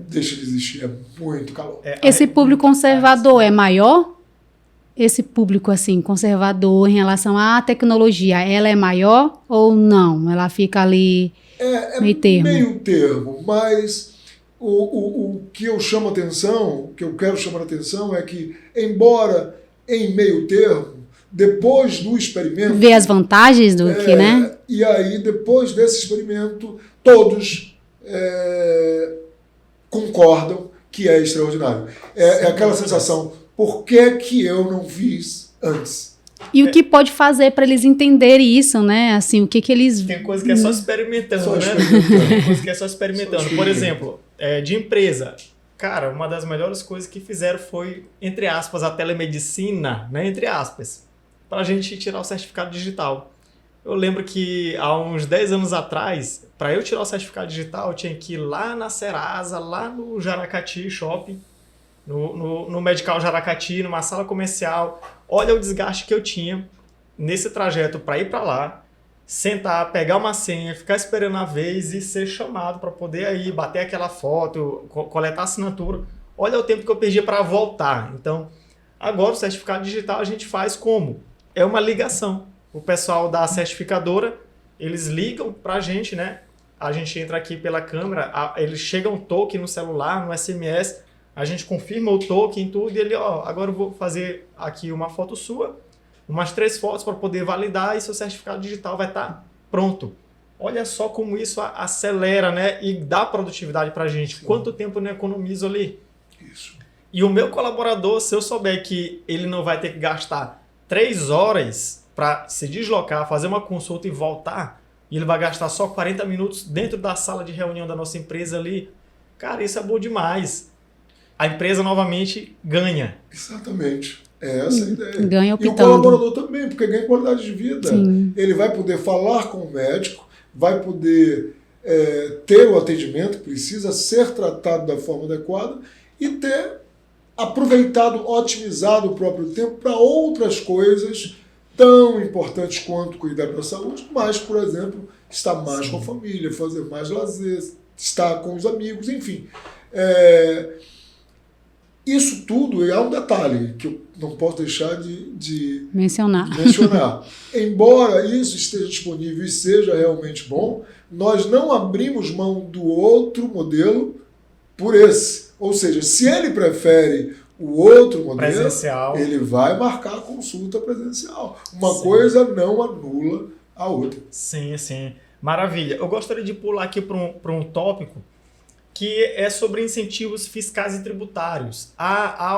deixa de existir, é muito calor. Esse público conservador é maior? Esse público assim conservador em relação à tecnologia, ela é maior ou não? Ela fica ali meio termo? Meio termo, mas o que eu chamo atenção, o que eu quero chamar a atenção é que, embora em meio termo, depois do experimento... Ver as vantagens do que, né? E aí, depois desse experimento, todos concordam que é extraordinário. É aquela sensação, por que eu não fiz antes? E o que pode fazer para eles entenderem isso, né? Assim, o que eles... Tem coisa que é só experimentando, né? Tem coisa que é só experimentando. Por exemplo, de empresa. Cara, uma das melhores coisas que fizeram foi, entre aspas, a telemedicina, né? Entre aspas, para a gente tirar o certificado digital. Eu lembro que há uns 10 anos atrás, para eu tirar o certificado digital, eu tinha que ir lá na Serasa, lá no Jaracati Shopping, no Medical Jaracati, numa sala comercial. Olha o desgaste que eu tinha nesse trajeto para ir para lá, sentar, pegar uma senha, ficar esperando a vez e ser chamado para poder aí bater aquela foto, coletar assinatura. Olha o tempo que eu perdi para voltar. Então, agora o certificado digital a gente faz como? É uma ligação. O pessoal da certificadora, eles ligam para a gente, né? A gente entra aqui pela câmera, eles chegam um token no celular, no SMS, a gente confirma o token e tudo, e ele, agora eu vou fazer aqui uma foto sua, umas 3 fotos para poder validar, e seu certificado digital vai estar pronto. Olha só como isso acelera, né? E dá produtividade para a gente. Sim. Quanto tempo eu não economizo ali? Isso. E o meu colaborador, se eu souber que ele não vai ter que gastar 3 horas para se deslocar, fazer uma consulta e voltar, e ele vai gastar só 40 minutos dentro da sala de reunião da nossa empresa ali, cara, isso é bom demais. A empresa novamente ganha. Exatamente. É essa a ideia. Ganha E o optando. colaborador também, porque ganha qualidade de vida. Sim. Ele vai poder falar com o médico, vai poder ter o atendimento que precisa, ser tratado da forma adequada e ter aproveitado, otimizado o próprio tempo para outras coisas tão importantes quanto cuidar da saúde, mas, por exemplo, estar mais com a família, fazer mais lazer, estar com os amigos, enfim. Isso tudo é um detalhe que eu não posso deixar de mencionar. Embora isso esteja disponível e seja realmente bom, nós não abrimos mão do outro modelo por esse. Ou seja, se ele prefere o outro modelo, presencial, ele vai marcar a consulta presencial. Uma Sim. coisa não anula a outra. Sim, sim. Maravilha. Eu gostaria de pular aqui para um tópico que é sobre incentivos fiscais e tributários. Há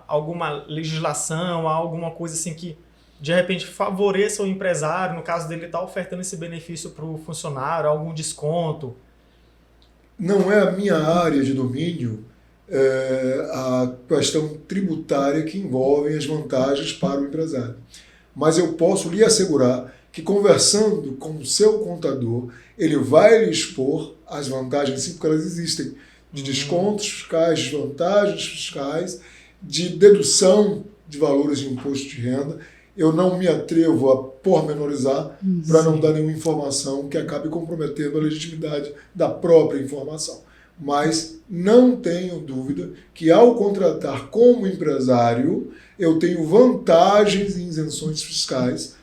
alguma legislação, há alguma coisa assim que, de repente, favoreça o empresário, no caso dele estar ofertando esse benefício para o funcionário, algum desconto? Não é a minha área de domínio a questão tributária que envolve as vantagens para o empresário. Mas eu posso lhe assegurar que, conversando com o seu contador, ele vai lhe expor as vantagens, sim, porque elas existem, de descontos fiscais, de vantagens fiscais, de dedução de valores de imposto de renda. Eu não me atrevo a pormenorizar para não dar nenhuma informação que acabe comprometendo a legitimidade da própria informação. Mas não tenho dúvida que, ao contratar como empresário, eu tenho vantagens e isenções fiscais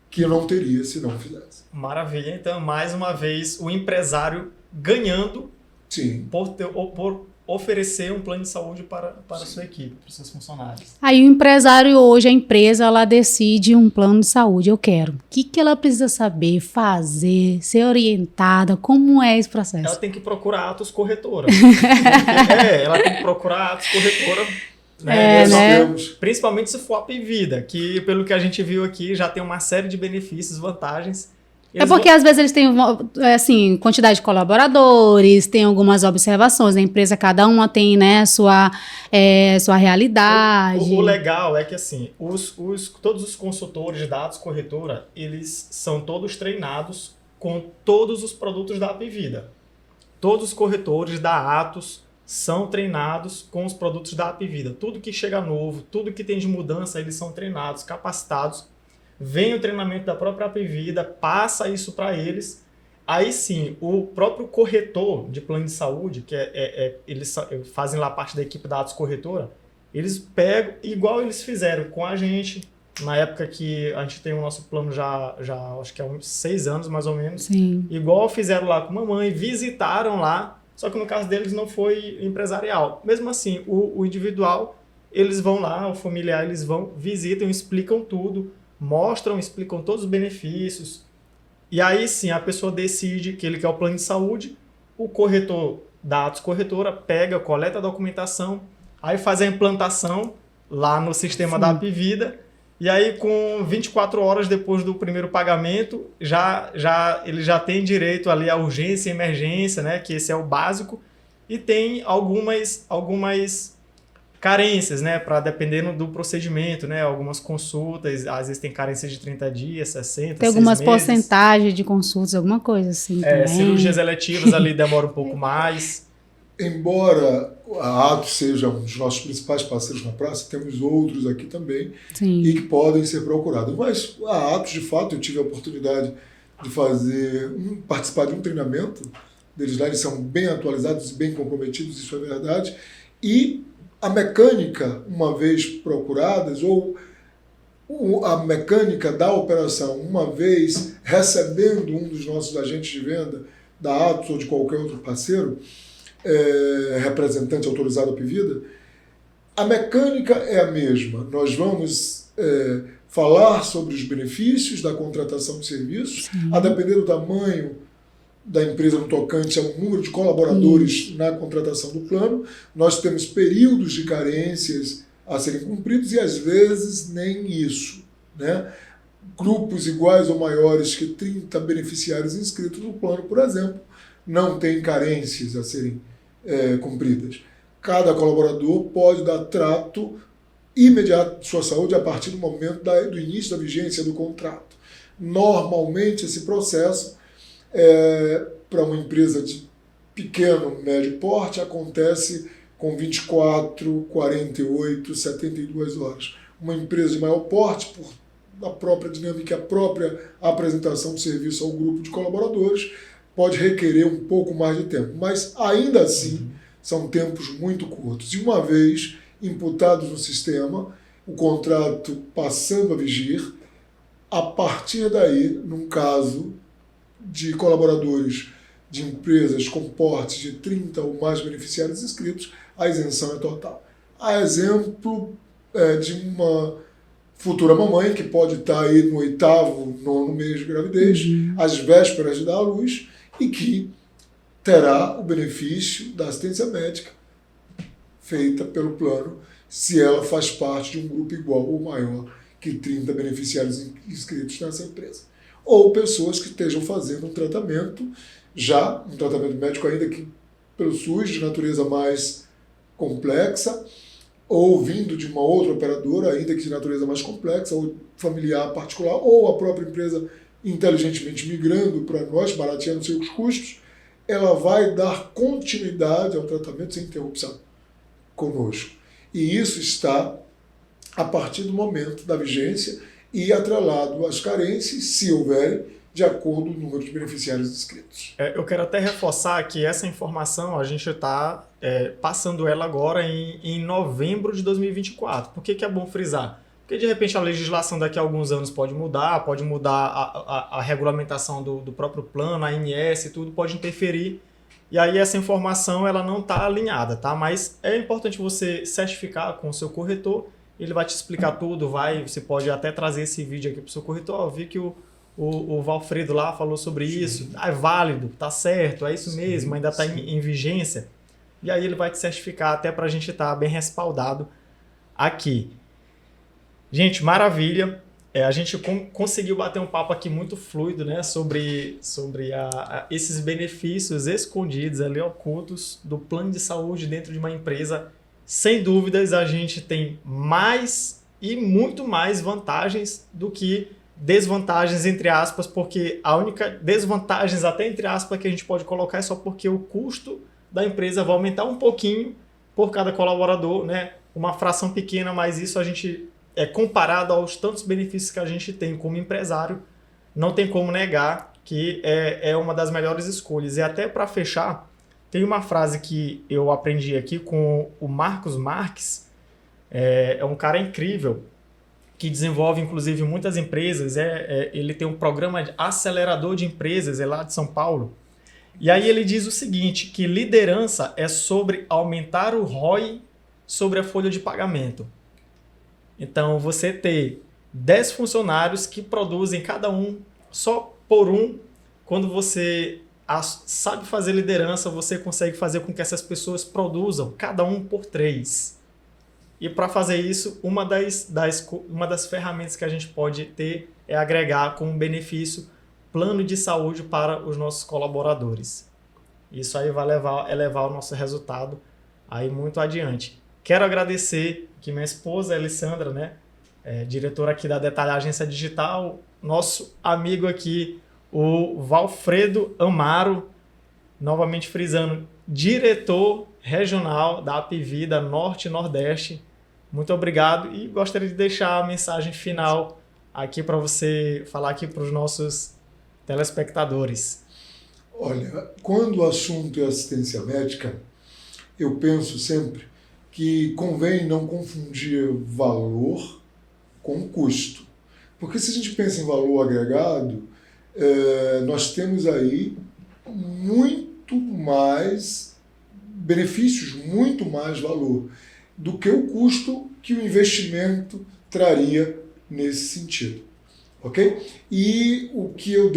que eu não teria se não fizesse. Maravilha. Então, mais uma vez, o empresário ganhando Sim. por oferecer um plano de saúde para a sua equipe, para os seus funcionários. Aí o empresário hoje, a empresa, ela decide um plano de saúde, eu quero. O que ela precisa saber, fazer, ser orientada, como é esse processo? Ela tem que procurar Atos Corretora. Ela tem que procurar Atos Corretora. Né? Principalmente se for a Apivida, que pelo que a gente viu aqui já tem uma série de benefícios, vantagens. Porque às vezes eles têm assim, quantidade de colaboradores, tem algumas observações, a empresa, cada uma tem, né, sua realidade. O legal é que assim, todos os consultores de dados corretora, eles são todos treinados com todos os produtos da Apivida. Todos os corretores da Atos são treinados com os produtos da Apivida. Tudo que chega novo, tudo que tem de mudança, eles são treinados, capacitados. Vem o treinamento da própria Apivida, passa isso para eles. Aí sim, o próprio corretor de plano de saúde, que eles fazem lá parte da equipe da Atos Corretora, eles pegam, igual eles fizeram com a gente, na época que a gente tem o nosso plano já acho que há uns 6 anos mais ou menos. Sim. Igual fizeram lá com a mamãe, visitaram lá, só que no caso deles não foi empresarial. Mesmo assim, o individual, eles vão lá, o familiar, eles vão, visitam, explicam tudo, mostram, explicam todos os benefícios. E aí sim, a pessoa decide que ele quer o plano de saúde, o corretor da Atos Corretora pega, coleta a documentação, aí faz a implantação lá no sistema da Apivida, e aí com 24 horas depois do primeiro pagamento, ele já tem direito ali à urgência e emergência, né, que esse é o básico, e tem algumas carências, né, para dependendo do procedimento, né, algumas consultas, às vezes tem carência de 30 dias, 60, tem algumas 6 meses. porcentagens de consultas, alguma coisa assim também. Cirurgias eletivas ali demora um pouco mais. Embora a Atos seja um dos nossos principais parceiros na praça, temos outros aqui também. Sim. E que podem ser procurados. Mas a Atos, de fato, eu tive a oportunidade de participar de um treinamento deles lá, eles são bem atualizados e bem comprometidos, isso é verdade. E a mecânica, uma vez procuradas, ou a mecânica da operação, uma vez recebendo um dos nossos agentes de venda, da Atos ou de qualquer outro parceiro, representante autorizado da Apivida, a mecânica é a mesma. Nós vamos falar sobre os benefícios da contratação de serviços, a depender do tamanho da empresa no tocante ao número de colaboradores na contratação do plano. Nós temos períodos de carências a serem cumpridos e às vezes nem isso, né? grupos iguais ou maiores que 30 beneficiários inscritos no plano, por exemplo, não tem carências a serem cumpridas. Cada colaborador pode dar trato imediato de sua saúde a partir do momento do início da vigência do contrato. Normalmente, esse processo, para uma empresa de pequeno, médio porte, acontece com 24, 48, 72 horas. Uma empresa de maior porte, por a própria dinâmica, a própria apresentação de serviço ao grupo de colaboradores, pode requerer um pouco mais de tempo. Mas, ainda assim, são tempos muito curtos. E uma vez imputados no sistema, o contrato passando a vigir, a partir daí, num caso de colaboradores de empresas com portes de 30 ou mais beneficiários inscritos, a isenção é total. A exemplo de uma futura mamãe que pode estar aí no 8º, 9º mês de gravidez, às vésperas de dar à luz, e que terá o benefício da assistência médica feita pelo plano, se ela faz parte de um grupo igual ou maior que 30 beneficiários inscritos nessa empresa. Ou pessoas que estejam fazendo um tratamento médico ainda que pelo SUS, de natureza mais complexa, ou vindo de uma outra operadora, ainda que de natureza mais complexa, ou familiar particular, ou a própria empresa inteligentemente migrando para nós, barateando seus custos, ela vai dar continuidade ao tratamento sem interrupção conosco. E isso está a partir do momento da vigência e atrelado às carências, se houverem, de acordo com o número de beneficiários inscritos. Eu quero até reforçar que essa informação a gente está passando ela agora em novembro de 2024. Por que é bom frisar? Porque de repente a legislação daqui a alguns anos pode mudar a regulamentação do próprio plano, a ANS e tudo pode interferir. E aí essa informação ela não está alinhada, tá? Mas é importante você certificar com o seu corretor, ele vai te explicar tudo, você pode até trazer esse vídeo aqui para o seu corretor. Eu vi que o Valfredo lá falou sobre isso, é válido, tá certo, é isso mesmo, ainda está em vigência. E aí ele vai te certificar até para a gente estar bem respaldado aqui. Gente, maravilha. A gente conseguiu bater um papo aqui muito fluido, né, sobre esses benefícios escondidos, ali ocultos do plano de saúde dentro de uma empresa. Sem dúvidas, a gente tem mais e muito mais vantagens do que desvantagens, entre aspas, porque a única desvantagem, até entre aspas, que a gente pode colocar é só porque o custo da empresa vai aumentar um pouquinho por cada colaborador, né? Uma fração pequena, mas isso a gente, comparado aos tantos benefícios que a gente tem como empresário, não tem como negar que é uma das melhores escolhas. E até para fechar, tem uma frase que eu aprendi aqui com o Marcos Marques, é um cara incrível, que desenvolve, inclusive, muitas empresas. Ele tem um programa de acelerador de empresas, lá de São Paulo. E aí ele diz o seguinte, que liderança é sobre aumentar o ROI sobre a folha de pagamento. Então, você ter 10 funcionários que produzem cada um só por um, quando você sabe fazer liderança, você consegue fazer com que essas pessoas produzam cada um por 3. E para fazer isso, uma das ferramentas que a gente pode ter é agregar como benefício plano de saúde para os nossos colaboradores. Isso aí vai elevar o nosso resultado aí muito adiante. Quero agradecer que minha esposa, Alessandra, né, diretora aqui da Detalhe Agência Digital, nosso amigo aqui, o Valfredo Amaro, novamente frisando, diretor regional da Apvida Norte e Nordeste. Muito obrigado e gostaria de deixar a mensagem final aqui para você falar aqui para os nossos telespectadores. Olha, quando o assunto é assistência médica, eu penso sempre que convém não confundir valor com custo. Porque se a gente pensa em valor agregado, nós temos aí muito mais benefícios, muito mais valor do que o custo que o investimento traria nesse sentido. Ok? E o que eu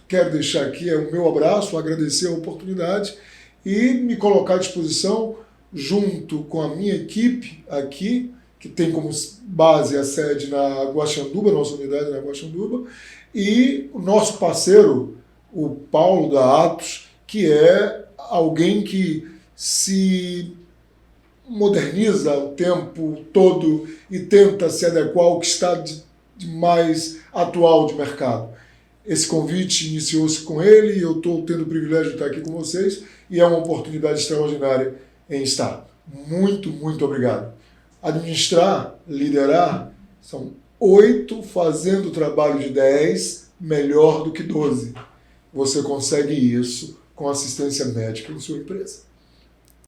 quero deixar aqui é o meu abraço, agradecer a oportunidade e me colocar à disposição junto com a minha equipe aqui que tem como base a sede na Guaxanduba, nossa unidade na Guaxanduba, e o nosso parceiro, o Paulo da Atos, que é alguém que se moderniza o tempo todo e tenta se adequar ao que está de mais atual de mercado. Esse convite iniciou-se com ele e eu estou tendo o privilégio de estar aqui com vocês e é uma oportunidade extraordinária em estar. Muito, muito obrigado. Administrar, liderar, são 8 fazendo o trabalho de 10 melhor do que 12. Você consegue isso com assistência médica em sua empresa.